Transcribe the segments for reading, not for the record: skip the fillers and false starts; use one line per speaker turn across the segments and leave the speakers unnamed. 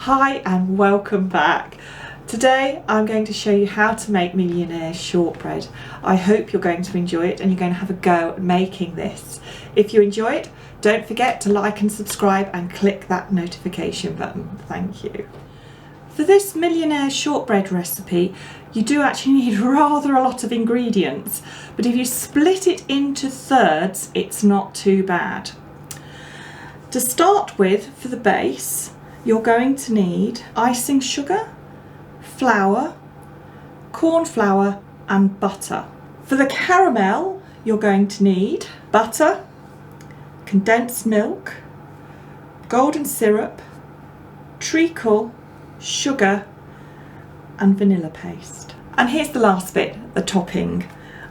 Hi and welcome back. Today I'm going to show you how to make Millionaire Shortbread. I hope you're going to enjoy it and you're going to have a go at making this. If you enjoy it, don't forget to like and subscribe and click that notification button. Thank you. For this Millionaire Shortbread recipe, you do actually need rather a lot of ingredients, but if you split it into thirds, it's not too bad. To start with, for the base, you're going to need icing sugar, flour, cornflour and butter. For the caramel, you're going to need butter, condensed milk, golden syrup, treacle, sugar and vanilla paste. And here's the last bit, the topping,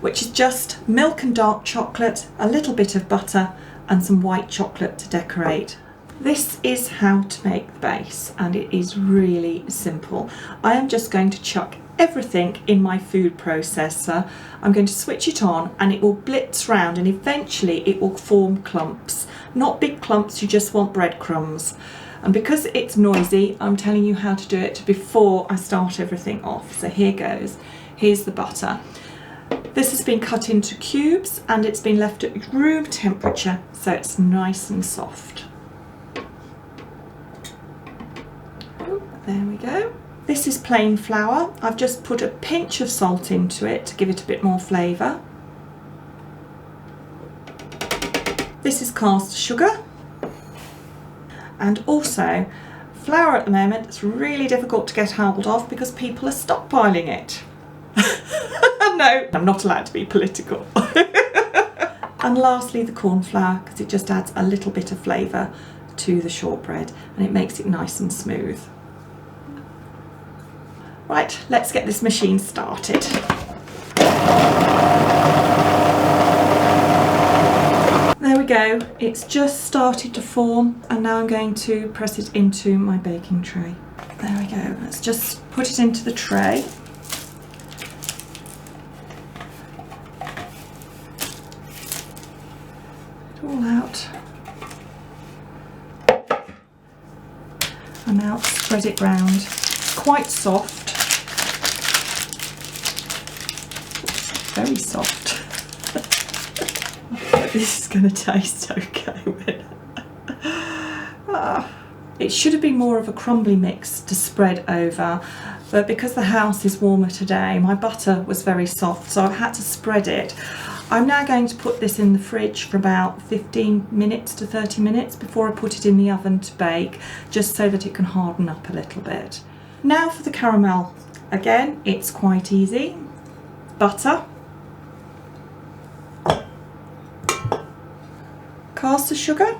which is just milk and dark chocolate, a little bit of butter and some white chocolate to decorate. This is how to make the base, and it is really simple. I am just going to chuck everything in my food processor. I'm going to switch it on and it will blitz round and eventually it will form clumps. Not big clumps, you just want breadcrumbs. And because it's noisy, I'm telling you how to do it before I start everything off. So here goes. Here's the butter. This has been cut into cubes and it's been left at room temperature so it's nice and soft. There we go. This is plain flour. I've just put a pinch of salt into it to give it a bit more flavour. This is cast sugar. And also, flour at the moment, it's really difficult to get hold of because people are stockpiling it. No, I'm not allowed to be political. And lastly, the cornflour, because it just adds a little bit of flavour to the shortbread and it makes it nice and smooth. Right, let's get this machine started. There we go, it's just started to form and now I'm going to press it into my baking tray. There we go, let's just put it into the tray. It all out. And now spread it round. It's quite soft. Very soft. This is going to taste okay. It should have been more of a crumbly mix to spread over, but because the house is warmer today, my butter was very soft, so I had to spread it. I'm now going to put this in the fridge for about 15 minutes to 30 minutes before I put it in the oven to bake, just so that it can harden up a little bit. Now for the caramel. Again, it's quite easy. Butter. Caster sugar.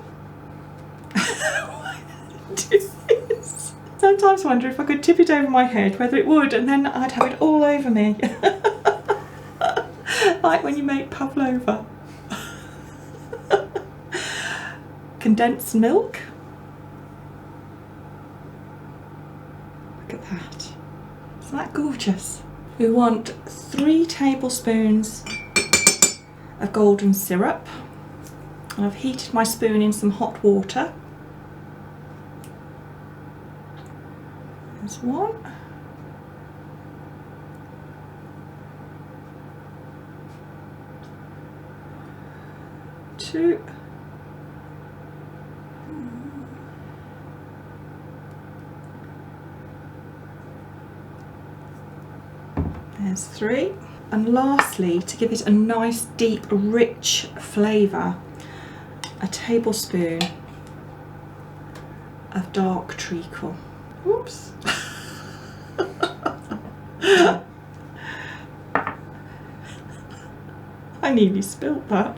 Sometimes I wonder if I could tip it over my head, whether it would, and then I'd have it all over me. Like when you make pavlova. Condensed milk. Look at that. Isn't that gorgeous? We want 3 tablespoons of golden syrup. I've heated my spoon in some hot water. There's 1. 2. There's 3. And lastly, to give it a nice, deep, rich flavour, a tablespoon of dark treacle. Whoops. I nearly spilt that.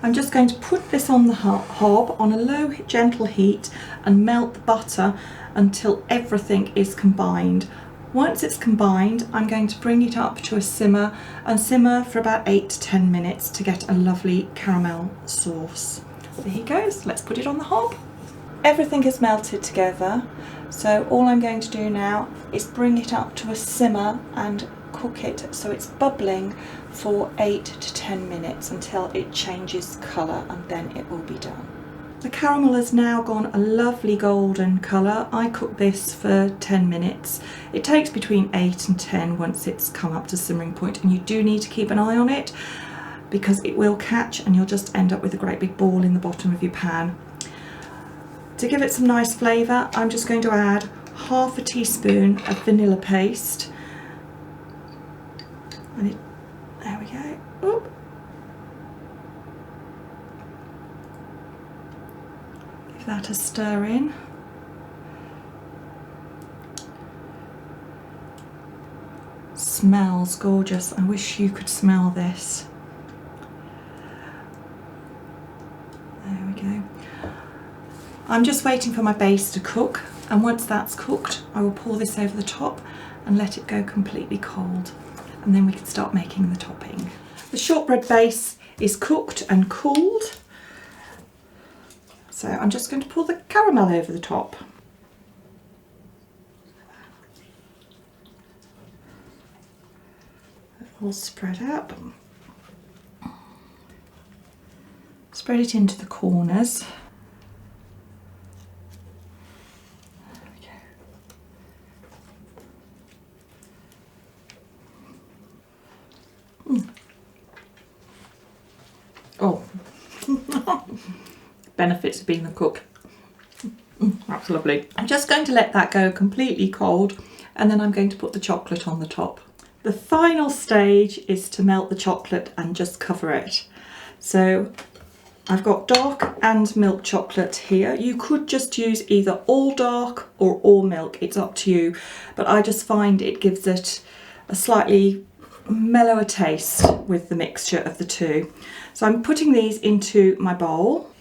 I'm just going to put this on the hob on a low, gentle heat and melt the butter until everything is combined. Once it's combined, I'm going to bring it up to a simmer and simmer for about 8 to 10 minutes to get a lovely caramel sauce. There he goes, let's put it on the hob. Everything is melted together, so all I'm going to do now is bring it up to a simmer and cook it so it's bubbling for 8 to 10 minutes until it changes colour, and then it will be done. The caramel has now gone a lovely golden colour. I cook this for 10 minutes. It takes between 8 and 10 once it's come up to simmering point, and you do need to keep an eye on it because it will catch and you'll just end up with a great big ball in the bottom of your pan. To give it some nice flavour, I'm just going to add half a teaspoon of vanilla paste. And there we go. Oop. Give that a stir in. Smells gorgeous. I wish you could smell this. There we go. I'm just waiting for my base to cook, and once that's cooked I will pour this over the top and let it go completely cold, and then we can start making the topping. The shortbread base is cooked and cooled, so I'm just going to pour the caramel over the top. All spread out. Spread it into the corners. Oh, benefits of being a cook. That's lovely. I'm just going to let that go completely cold, and then I'm going to put the chocolate on the top. The final stage is to melt the chocolate and just cover it. So I've got dark and milk chocolate here. You could just use either all dark or all milk, it's up to you, but I just find it gives it a slightly mellower taste with the mixture of the two. So I'm putting these into my bowl,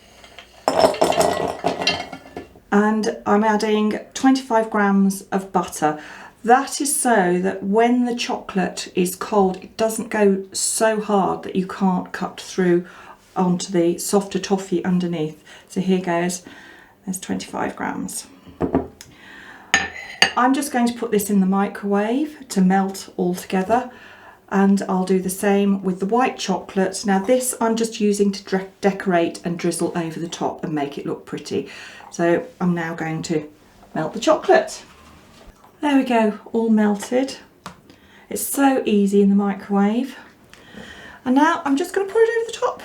and I'm adding 25 grams of butter. That is so that when the chocolate is cold, it doesn't go so hard that you can't cut through onto the softer toffee underneath. So here goes, there's 25 grams. I'm just going to put this in the microwave to melt all together, and I'll do the same with the white chocolate. Now this I'm just using to decorate and drizzle over the top and make it look pretty. So I'm now going to melt the chocolate. There we go, all melted. It's so easy in the microwave. And now I'm just going to pour it over the top.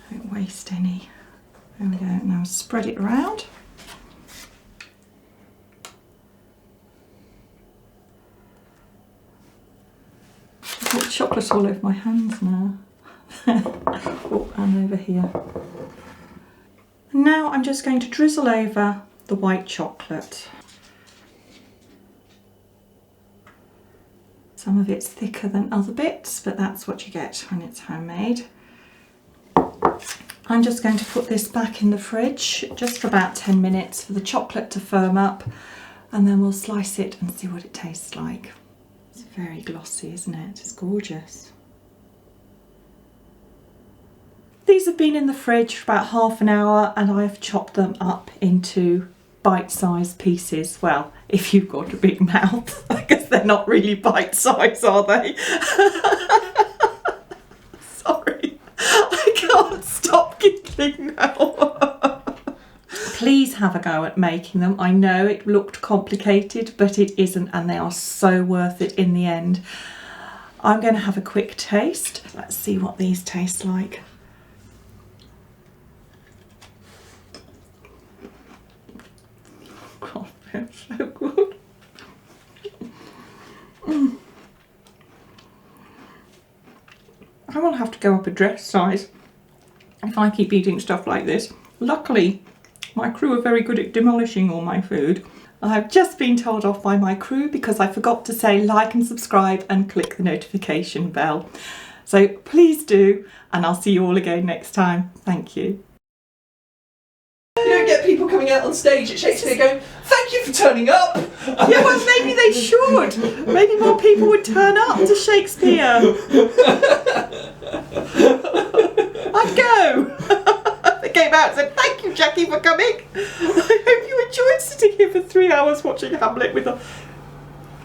Don't waste any. There we go, now spread it around. I've got chocolate all over my hands now. Oh, and over here. And now I'm just going to drizzle over the white chocolate. Some of it's thicker than other bits, but that's what you get when it's homemade. I'm just going to put this back in the fridge just for about 10 minutes for the chocolate to firm up, and then we'll slice it and see what it tastes like. It's very glossy, isn't it? It's gorgeous. These have been in the fridge for about half an hour, and I've chopped them up into bite-sized pieces. Well, if you've got a big mouth, I guess they're not really bite-sized, are they? Sorry, I can't stop giggling now. Please have a go at making them. I know it looked complicated, but it isn't, and they are so worth it in the end. I'm going to have a quick taste. Let's see what these taste like. God, they're so good. I will have to go up a dress size if I keep eating stuff like this. Luckily, my crew are very good at demolishing all my food. I've just been told off by my crew because I forgot to say like and subscribe and click the notification bell. So please do, and I'll see you all again next time. Thank you.
You don't get people coming out on stage at Shakespeare going, "Thank you for turning up."
Yeah, well, maybe they should. Maybe more people would turn up to Shakespeare. I'd go. They came out and said, "Thank you, Jackie, for coming. I hope you enjoyed sitting here for 3 hours watching Hamlet with a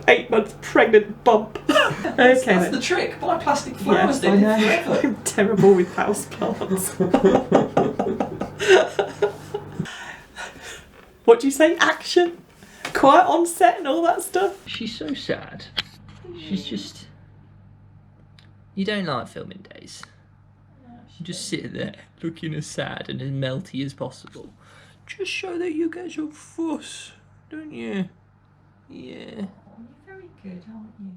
8-month pregnant bump. Okay,
That's the trick. Buy plastic flowers. They live forever.
I'm terrible with house plants. What do you say? Action? Quiet on set and all that stuff?
She's so sad. She's just... You don't like filming days. You just sit there looking as sad and as melty as possible. Just so that you get some fuss, don't you? Yeah.
You're very good, aren't you?